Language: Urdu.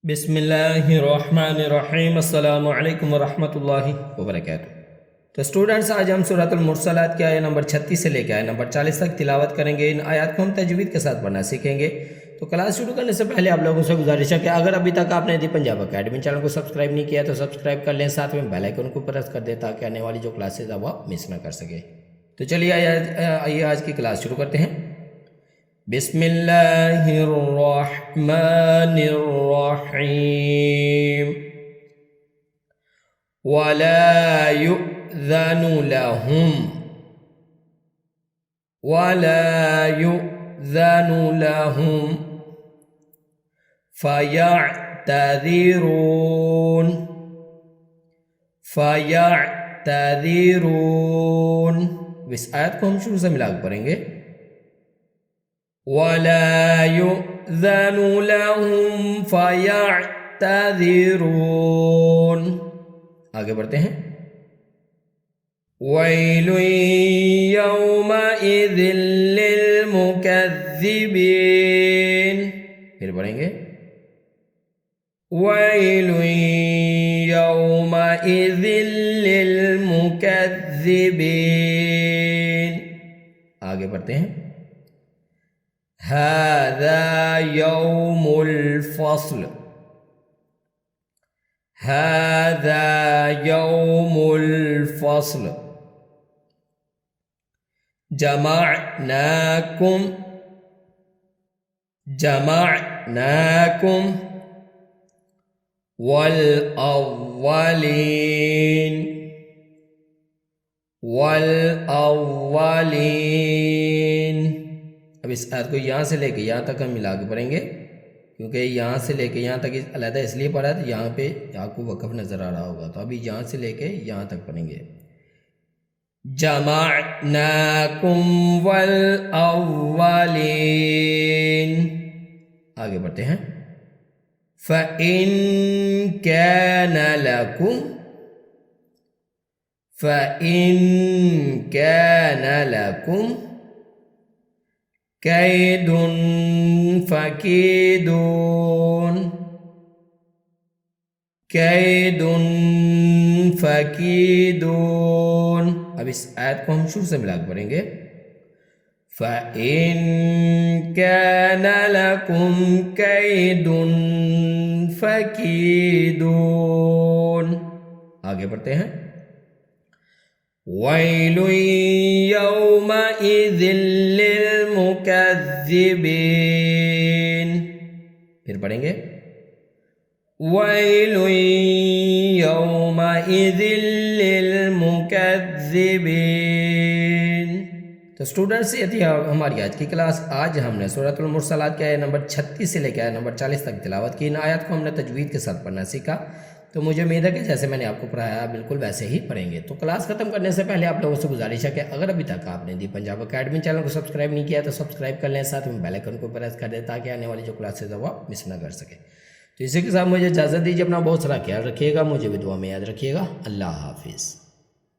بسم اللہ الرحمن الرحیم، السلام علیکم ورحمۃ اللہ وبرکاتہ۔ تو اسٹوڈنٹس، آج ہم سورۃ المرسلات کی آیت نمبر 36 سے لے کے آیت نمبر 40 تک تلاوت کریں گے۔ ان آیات کو ہم تجوید کے ساتھ پڑھنا سیکھیں گے۔ تو کلاس شروع کرنے سے پہلے آپ لوگوں سے گزارش ہے کہ اگر ابھی تک آپ نے دی پنجاب اکیڈمی چینل کو سبسکرائب نہیں کیا تو سبسکرائب کر لیں، ساتھ میں بیل آئیکن کو پریس کر دیں تاکہ آنے والی جو کلاسز ہیں وہ مس نہ کر سکے۔ تو چلیے آئیے آج کی کلاس شروع کرتے ہیں۔ بسم اللہ الرحمن الرحیم۔ ولا يؤذن لهم فيعتذرون۔ اس آیت کو ہم شروع سے ملا کے پڑھیں گے۔ وَلَا يُؤْذَنُ لَهُمْ فَيَعْتَذِرُونَ۔ آگے بڑھتے ہیں۔ وَيْلٌ يَوْمَئِذٍ لِّلْمُكَذِّبِينَ۔ پھر پڑھیں گے۔ وَيْلٌ يَوْمَئِذٍ لِّلْمُكَذِّبِينَ۔ آگے بڑھتے ہیں۔ هذا يوم الفصل جمعناكم والأولين۔ اب اس آیت کو یہاں سے لے کے یہاں تک ہم ملا کے پڑھیں گے، کیونکہ یہاں سے لے کے یہاں تک علیحدہ اس لیے پڑھا ہے تو یہاں پہ آپ کو وقف نظر آ رہا ہوگا، تو ابھی یہاں سے لے کے یہاں تک پڑھیں گے۔ جمعناکم والاولین۔ آگے بڑھتے ہیں۔ فَإِن كَانَ لَكُمْ كَيْدٌ فَكِيدُونِ۔ اب اس آیت کو ہم شروع سے ملا کے پڑھیں گے۔ فَإِن كَانَ لَكُمْ كَيْدٌ فَكِيدُونِ۔ آگے بڑھتے ہیں۔ وَيْلٌ يَوْمَئِذٍ لِّلْمُكَذِّبِينَ۔ پھر پڑھیں گے۔ وَيْلٌ يَوْمَئِذٍ لِّلْمُكَذِّبِينَ۔ تو اسٹوڈنٹس، یہ تھی ہماری آج کی کلاس۔ آج ہم نے سورۃ المرسلات کی آیت نمبر 36 سے لے کے آیت نمبر 40 تک تلاوت کی۔ ان آیات کو ہم نے تجوید کے ساتھ پڑھنا سیکھا۔ تو مجھے امید ہے کہ جیسے میں نے آپ کو پڑھایا بالکل ویسے ہی پڑھیں گے۔ تو کلاس ختم کرنے سے پہلے آپ لوگوں سے گزارش ہے کہ اگر ابھی تک آپ نے دی پنجاب اکیڈمی چینل کو سبسکرائب نہیں کیا تو سبسکرائب کر لیں، ساتھ میں بیل آئیکن کو پریس کر دیں تاکہ آنے والی جو کلاسز ہیں وہ مس نہ کر سکے۔ تو اسی کے ساتھ مجھے اجازت دیجیے، اپنا بہت سارا خیال رکھیے گا، مجھے بھی دعا میں یاد رکھیے گا۔ اللہ حافظ۔